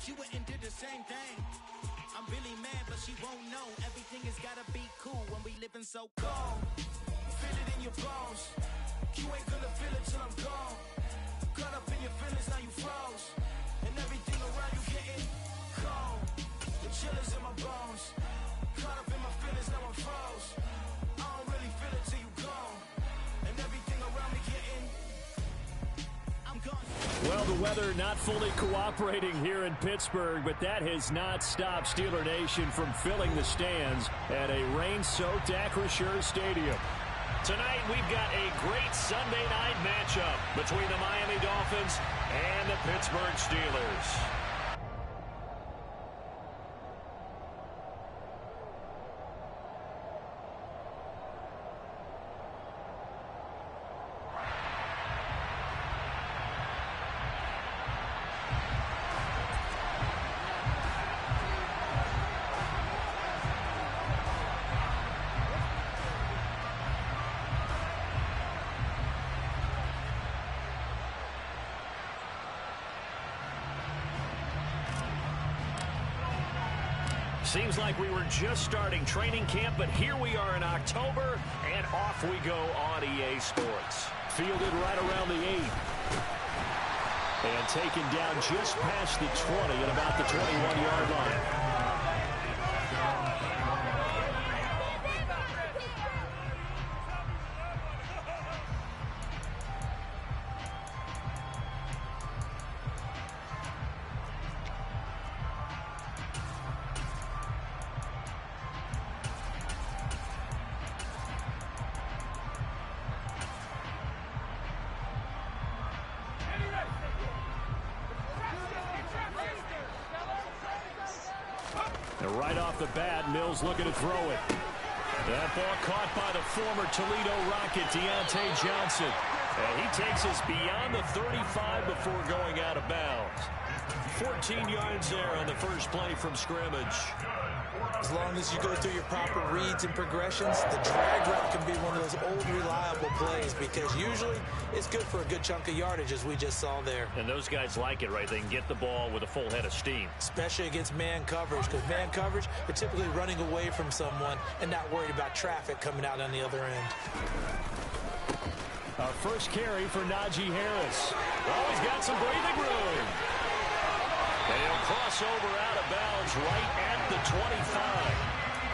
She went and did the same thing. I'm really mad, but she won't know. Everything has gotta be cool when we living so cold. Feel it in your bones. You ain't gonna feel it till I'm gone. Caught up in your feelings, now you froze. And everything around you getting cold. The chillers in my bones. Caught up in my feelings, now I'm froze. I don't really feel it till you gone. And everything around me getting, I'm gone. Well, the weather not fully cooperating here in Pittsburgh, but that has not stopped Steeler Nation from filling the stands at a rain-soaked Acrisure Stadium. Tonight, we've got a great Sunday night matchup between the Miami Dolphins and the Pittsburgh Steelers. Seems like we were just starting training camp, but here we are in October, and off we go on EA Sports. Fielded right around the 8. And taken down just past the 20 at about the 21-yard line. And right off the bat, Mills looking to throw it. That ball caught by the former Toledo Rocket, Deontay Johnson. And he takes us beyond the 35 before going out of bounds. 14 yards there on the first play from scrimmage. As long as you go through your proper reads and progressions, the drag route can be one of those old reliable plays because usually it's good for a good chunk of yardage, as we just saw there. And those guys like it, right? They can get the ball with a full head of steam. Especially against man coverage, because man coverage, they're typically running away from someone and not worried about traffic coming out on the other end. Our first carry for Najee Harris. Oh, he's got some breathing room. And he'll cross over out of bounds right at the 25.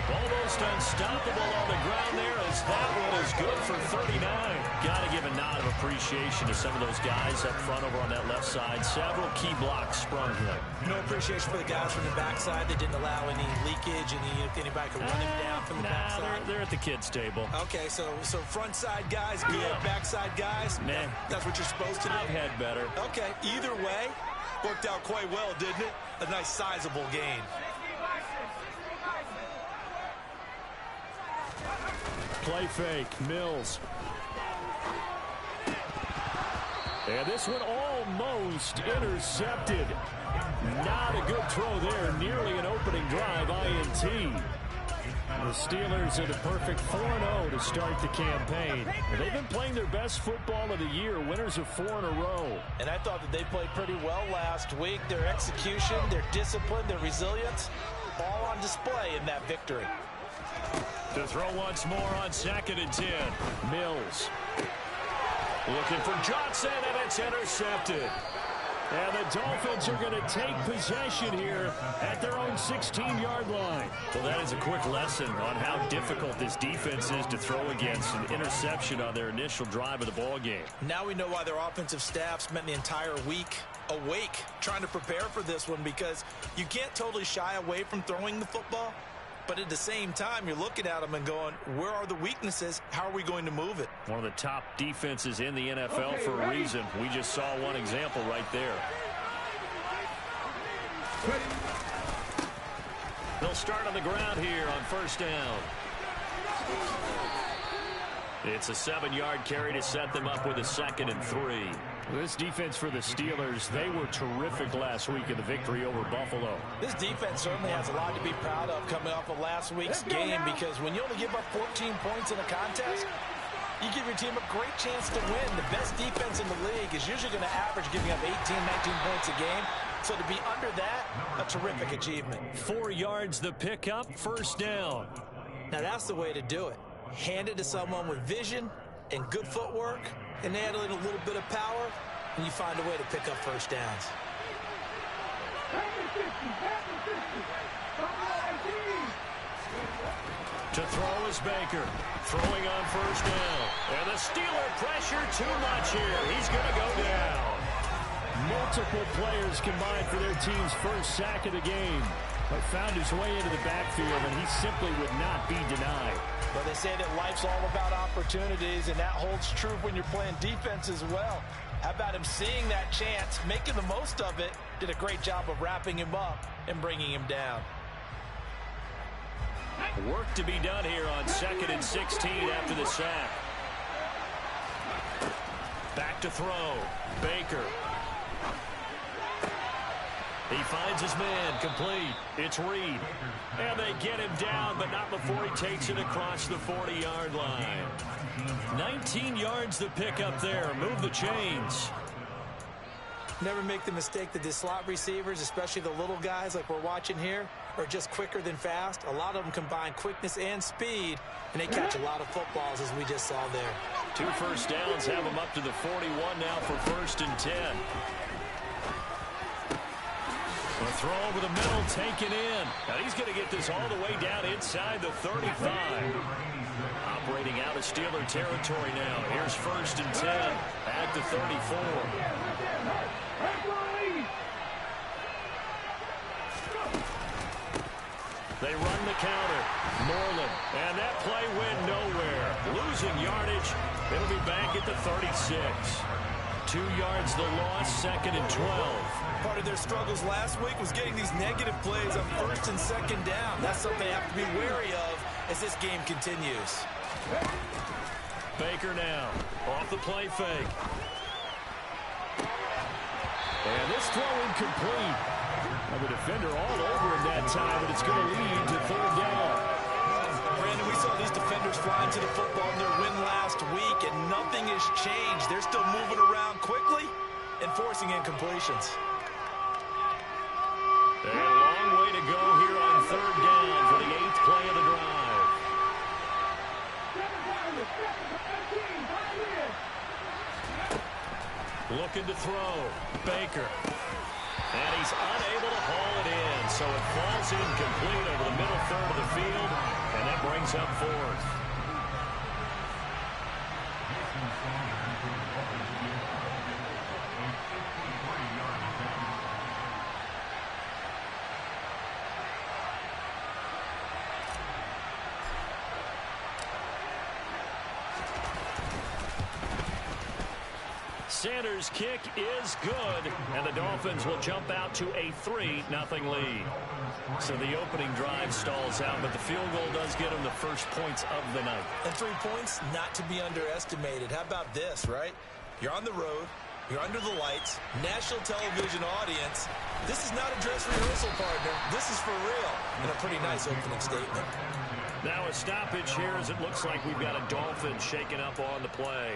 Almost unstoppable on the ground there as that one is good for 39. Got to give a nod of appreciation to some of those guys up front over on that left side. Several key blocks sprung him. No appreciation for the guys from the backside. They didn't allow any leakage, anybody could run him down from the backside. They're at the kids' table. Okay, so front side guys good, backside guys? Nah. That's what you're supposed to do? I've had better. Okay, either way, worked out quite well, didn't it? A nice sizable gain. Play fake, Mills. And this one almost intercepted. Not a good throw there. Nearly an opening drive, INT. The Steelers are the perfect 4-0 to start the campaign. They've been playing their best football of the year, winners of 4 in a row. And I thought that they played pretty well last week. Their execution, their discipline, their resilience, all on display in that victory. To throw once more on 2nd and 10. Mills. Looking for Johnson, and it's intercepted. And the Dolphins are going to take possession here at their own 16-yard line. Well, that is a quick lesson on how difficult this defense is to throw against. An interception on their initial drive of the ball game. Now we know why their offensive staff spent the entire week awake trying to prepare for this one, because you can't totally shy away from throwing the football. But at the same time, you're looking at them and going, where are the weaknesses? How are we going to move it? One of the top defenses in the NFL for a reason. We just saw one example right there. They'll start on the ground here on first down. It's a 7-yard carry to set them up with a 2nd and 3. This defense for the Steelers, they were terrific last week in the victory over Buffalo. This defense certainly has a lot to be proud of coming off of last week's game, because when you only give up 14 points in a contest, you give your team a great chance to win. The best defense in the league is usually going to average giving up 18, 19 points a game. So to be under that, a terrific achievement. 4 yards the pickup, first down. Now that's the way to do it. Hand it to someone with vision and good footwork, and add a little bit of power, and you find a way to pick up first downs. To throw is Baker. Throwing on first down. And the Steeler pressure too much here. He's going to go down. Multiple players combined for their team's first sack of the game. But found his way into the backfield, and he simply would not be denied. Well, they say that life's all about opportunities, and that holds true when you're playing defense as well. How about him seeing that chance, making the most of it, did a great job of wrapping him up and bringing him down. Work to be done here on 2nd and 16 after the sack. Back to throw. Baker. He finds his man, complete. It's Reed. And they get him down, but not before he takes it across the 40-yard line. 19 yards to pick up there. Move the chains. Never make the mistake that the slot receivers, especially the little guys like we're watching here, are just quicker than fast. A lot of them combine quickness and speed, and they catch a lot of footballs, as we just saw there. 2 first downs have them up to the 41 now for 1st and 10. A throw over the middle, taken in. Now he's going to get this all the way down inside the 35. Operating out of Steeler territory now. Here's 1st and 10 at the 34. They run the counter. Moreland. And that play went nowhere. Losing yardage. It'll be back at the 36. 2 yards the loss, 2nd and 12. Part of their struggles last week was getting these negative plays on 1st and 2nd down. That's something they have to be wary of as this game continues. Baker now. Off the play fake. And this throw incomplete. Now the defender all over him that time, but it's going to lead to 3rd down. Brandon, we saw these defenders flying to the football in their win last week, and nothing has changed. They're still moving around quickly and forcing incompletions. And a long way to go here on 3rd down for the 8th play of the drive. Looking to throw. Baker. And he's unable to haul it in, so it falls incomplete over the middle third of the field, and that brings up 4th. Sanders' kick is good, and the Dolphins will jump out to a 3-0 lead. So the opening drive stalls out, but the field goal does get them the first points of the night. And 3 points, not to be underestimated. How about this, right? You're on the road. You're under the lights. National television audience. This is not a dress rehearsal, partner. This is for real. And a pretty nice opening statement. Now a stoppage here as it looks like we've got a Dolphin shaken up on the play.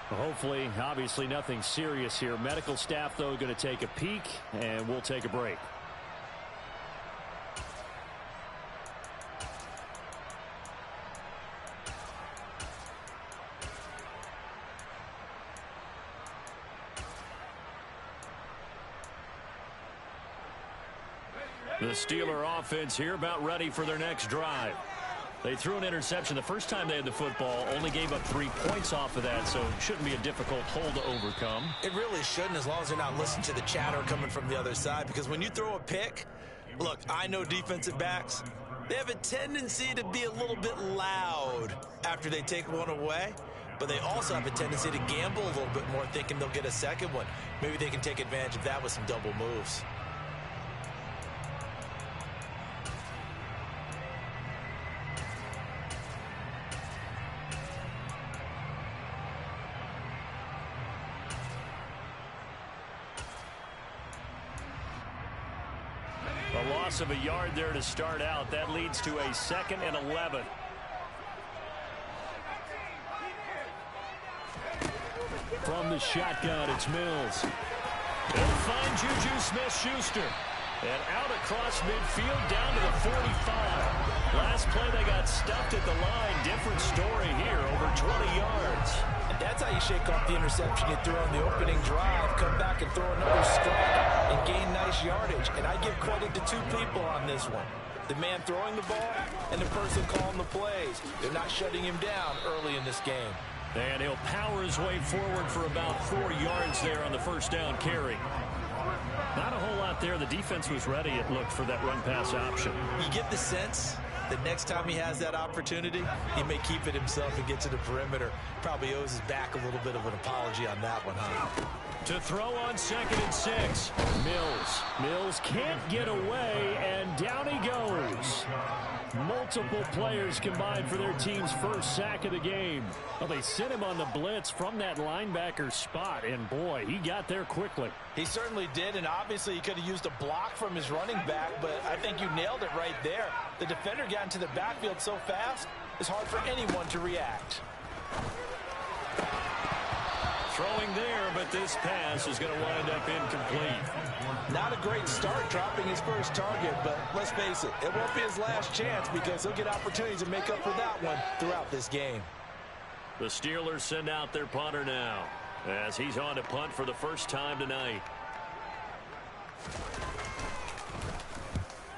Hopefully, obviously nothing serious here. Medical staff, though, going to take a peek, and we'll take a break. The Steeler offense here about ready for their next drive. They threw an interception the first time they had the football, only gave up 3 points off of that, so it shouldn't be a difficult hole to overcome. It really shouldn't, as long as they're not listening to the chatter coming from the other side, because when you throw a pick, look, I know defensive backs, they have a tendency to be a little bit loud after they take one away, but they also have a tendency to gamble a little bit more, thinking they'll get a second one. Maybe they can take advantage of that with some double moves. A loss of a yard there to start out. That leads to a 2nd and 11. From the shotgun, it's Mills. They'll find Juju Smith-Schuster. And out across midfield down to the 45. Last play they got stuffed at the line. Different story here, over 20 yards. And that's how you shake off the interception you threw on the opening drive. Come back and throw another strike and gain nice yardage. And I give credit to two people on this one. The man throwing the ball and the person calling the plays. They're not shutting him down early in this game. And he'll power his way forward for about 4 yards there on the first down carry. Not a whole lot there. The defense was ready, it looked, for that run-pass option. You get the sense that next time he has that opportunity, he may keep it himself and get to the perimeter. Probably owes his back a little bit of an apology on that one, huh? To throw on 2nd and 6. Mills can't get away, and down he goes. Multiple players combined for their team's first sack of the game. Well, they sent him on the blitz from that linebacker spot, and boy, he got there quickly. He certainly did, and obviously he could have used a block from his running back, but I think you nailed it right there. The defender got into the backfield so fast, it's hard for anyone to react. Throwing there, but this pass is going to wind up incomplete. Not a great start dropping his first target, but let's face it, it won't be his last chance because he'll get opportunities to make up for that one throughout this game. The Steelers send out their punter now as he's on to punt for the first time tonight.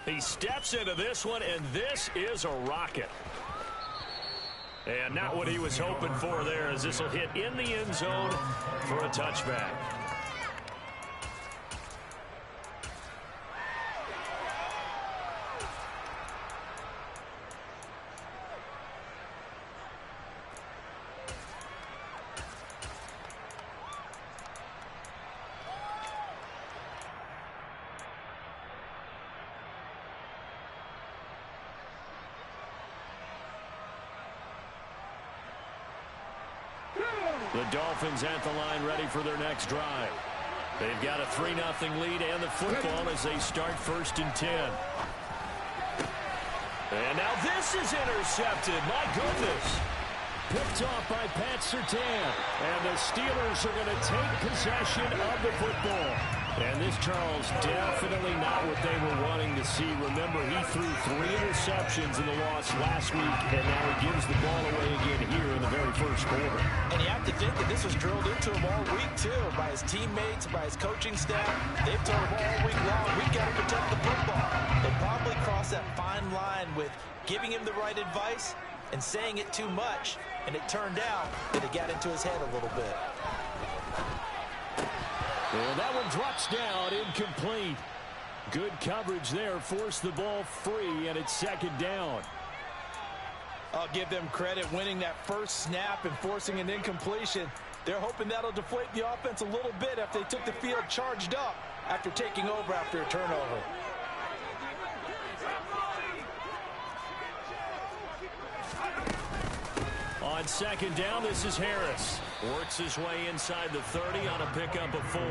He steps into this one, and this is a rocket. And not what he was hoping for there, as this will hit in the end zone for a touchback. The Dolphins at the line ready for their next drive. They've got a 3-0 lead and the football as they start 1st and 10. And now this is intercepted. My goodness. Picked off by Pat Surtain. And the Steelers are going to take possession of the football. And this, Charles, definitely not what they were wanting to see. Remember, he threw 3 interceptions in the loss last week, and now he gives the ball away again here in the very first quarter. And you have to think that this was drilled into him all week, too, by his teammates, by his coaching staff. They've told him all week long, we've got to protect the football. They probably crossed that fine line with giving him the right advice and saying it too much, and it turned out that it got into his head a little bit. Well, that one drops down, incomplete. Good coverage there, forced the ball free, and it's 2nd down. I'll give them credit winning that first snap and forcing an incompletion. They're hoping that'll deflate the offense a little bit after they took the field charged up after taking over after a turnover. On 2nd down, this is Harris. Works his way inside the 30 on a pickup of 4.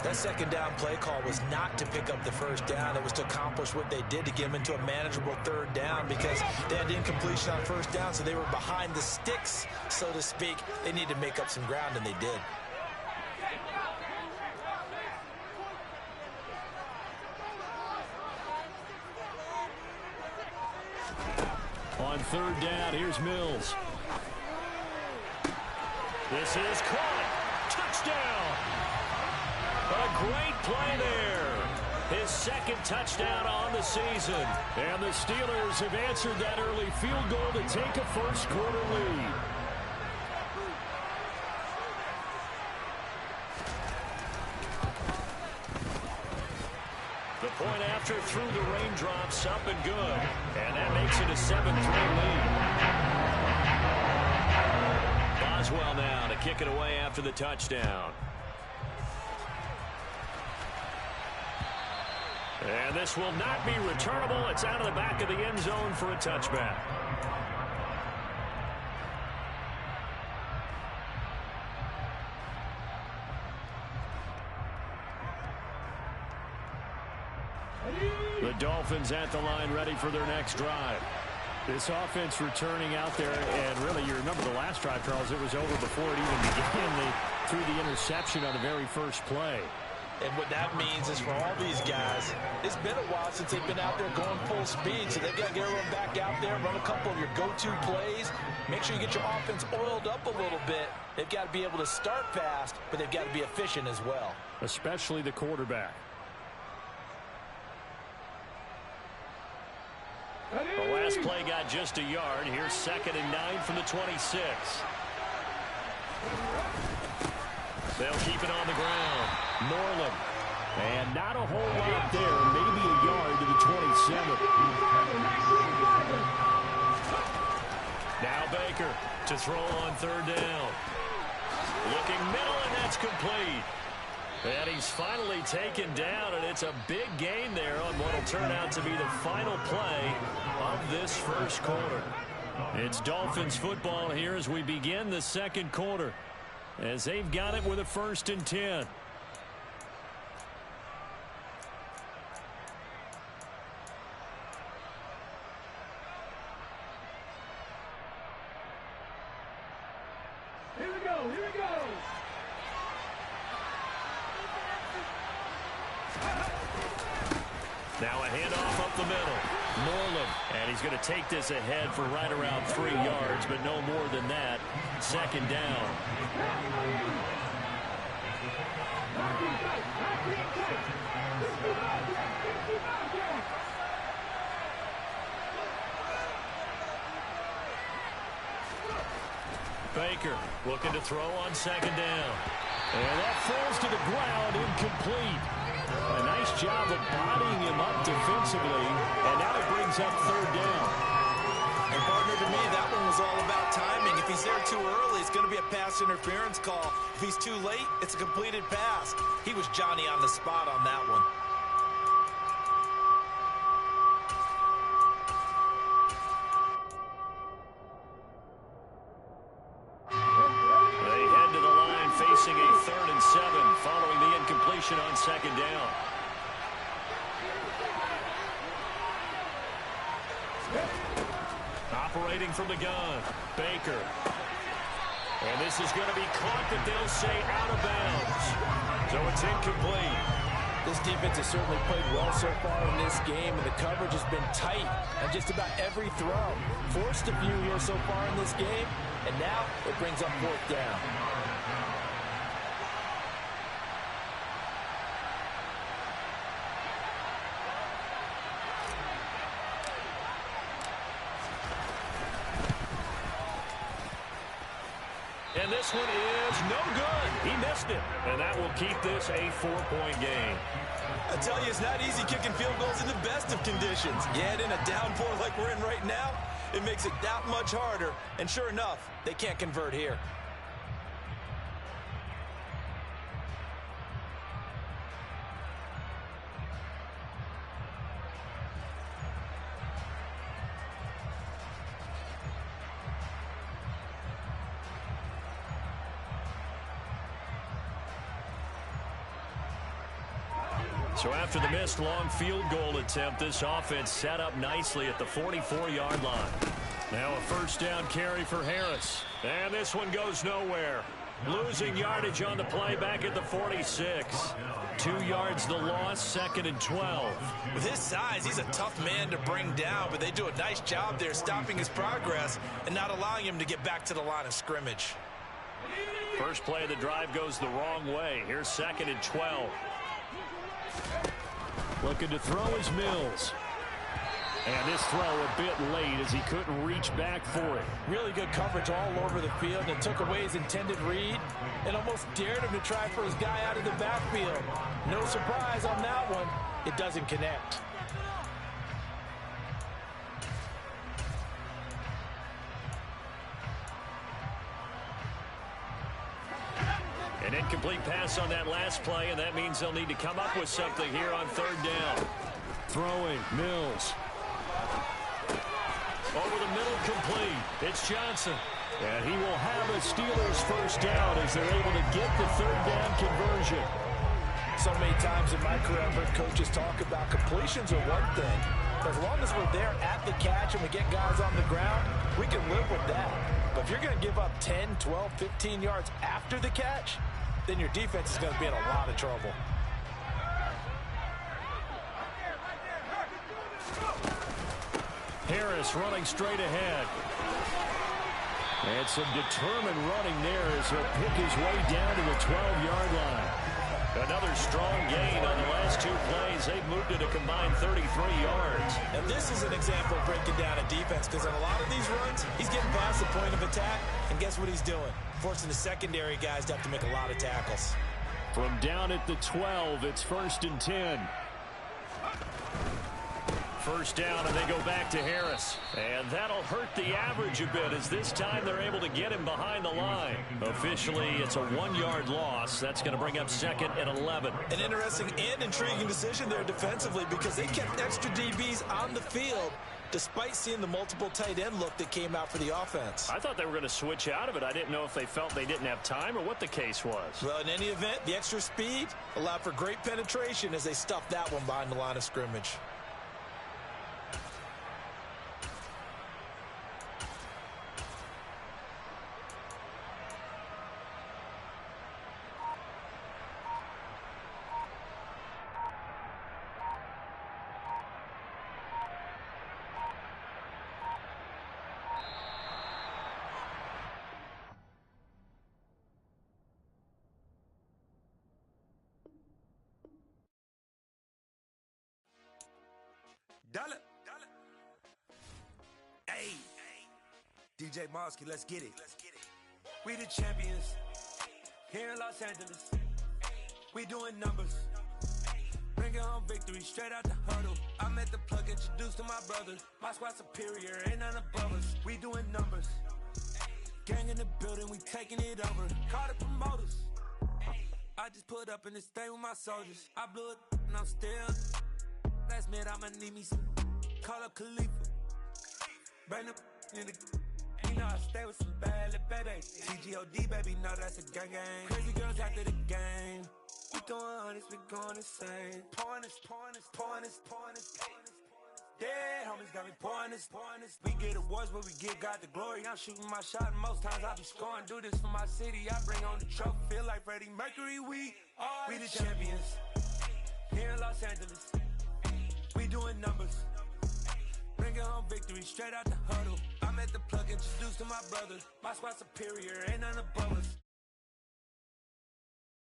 That 2nd down play call was not to pick up the first down. It was to accomplish what they did to get them into a manageable 3rd down because they had incompletion on 1st down, so they were behind the sticks, so to speak. They needed to make up some ground, and they did. On 3rd down, here's Mills. This is caught. Touchdown. A great play there. His 2nd touchdown on the season. And the Steelers have answered that early field goal to take a first quarter lead. The point after through the raindrops, up and good. And that makes it a 7-3 lead. Boswell now to kick it away after the touchdown. And this will not be returnable. It's out of the back of the end zone for a touchback. The Dolphins at the line ready for their next drive. This offense returning out there, and really, you remember the last drive, Charles, it was over before it even began. They threw the interception on the very first play. And what that means is for all these guys, it's been a while since they've been out there going full speed, so they've got to get everyone back out there, run a couple of your go-to plays, make sure you get your offense oiled up a little bit. They've got to be able to start fast, but they've got to be efficient as well. Especially the quarterback. The last play got just a yard. Here's 2nd and 9 from the 26. They'll keep it on the ground. Norland. And not a whole lot there. Maybe a yard to the 27. Now Baker to throw on 3rd down. Looking middle, and that's complete. And he's finally taken down, and it's a big gain there on what will turn out to be the final play of this first quarter. It's Dolphins football here as we begin the second quarter, as they've got it with a 1st and 10. Here we go, here we go. Now a handoff up the middle. Norland. And he's going to take this ahead for right around 3 yards, but no more than that. 2nd down. Baker looking to throw on 2nd down. And that falls to the ground, incomplete. A nice job of bodying him up defensively, and now it brings up 3rd down. And partner, to me, that one was all about timing. If he's there too early, it's going to be a pass interference call. If he's too late, it's a completed pass. He was Johnny on the spot on that one. They head to the line facing a 3rd and 7 following the incompletion on 2nd down. Operating from the gun, Baker. And this is going to be caught, but they'll say out of bounds. So it's incomplete. This defense has certainly played well so far in this game, and the coverage has been tight on just about every throw. Forced a few here so far in this game, and now it brings up 4th down. And this one is no good. He missed it. And that will keep this a 4-point game. I tell you, it's not easy kicking field goals in the best of conditions. Yet in a downpour like we're in right now, it makes it that much harder. And sure enough, they can't convert here. So after the missed long field goal attempt, this offense set up nicely at the 44-yard line. Now a 1st down carry for Harris. And this one goes nowhere. Losing yardage on the play back at the 46. 2 yards the loss, 2nd and 12. With his size, he's a tough man to bring down, but they do a nice job there stopping his progress and not allowing him to get back to the line of scrimmage. First play of the drive goes the wrong way. Here's 2nd and 12. Looking to throw is Mills. And this throw a bit late as he couldn't reach back for it. Really good coverage all over the field, and it took away his intended read and almost dared him to try for his guy out of the backfield. No surprise on that one. It doesn't connect. An incomplete pass on that last play, and that means they'll need to come up with something here on 3rd down. Throwing, Mills. Over the middle, complete. It's Johnson. And he will have a Steelers 1st down as they're able to get the 3rd down conversion. So many times in my career, I've heard coaches talk about completions are one thing, So as long as we're there at the catch and we get guys on the ground, we can live with that. But if you're going to give up 10, 12, 15 yards after the catch, then your defense is going to be in a lot of trouble. Harris running straight ahead. And some determined running there as he'll pick his way down to the 12-yard line. Another strong gain on the last two plays. They've moved it a combined 33 yards. And this is an example of breaking down a defense, because on a lot of these runs, he's getting past the point of attack, and guess what he's doing? Forcing the secondary guys to have to make a lot of tackles. From down at the 12, it's 1st and 10. First down, and they go back to Harris. And that'll hurt the average a bit, as this time they're able to get him behind the line. Officially, it's a 1-yard loss. That's going to bring up 2nd and 11. An interesting and intriguing decision there defensively, because they kept extra DBs on the field despite seeing the multiple tight end look that came out for the offense. I thought they were going to switch out of it. I didn't know if they felt they didn't have time or what the case was. Well, in any event, the extra speed allowed for great penetration as they stuffed that one behind the line of scrimmage. Dollar. Hey. DJ Mosky, let's get it. We the champions here in Los Angeles. We doing numbers. Bringing home victory straight out the huddle. I'm at the plug, introduced to my brothers. My squad superior, ain't none above us. We doing numbers. Gang in the building, we taking it over. Call the promoters. I just put up in this thing with my soldiers. I blew it and I'm still. Last minute, I'ma need me some. Call up Khalifa. Bring the in the. You know I stay with some bad little baby. TGOD, baby, know that's a gang gang. Crazy girls after the game. We doing hundreds, we going insane. Pouring this. Dead homies got me pouring this. We get awards, but we give God the glory. I'm shooting my shot, and most times I be scoring. Do this for my city, I bring on the trophy. Feel like Freddie Mercury, we the champions here in Los Angeles. We doing numbers. Bringing home victory straight out the huddle. I'm at the plug, introduced to my brothers. My squad superior, ain't none above us.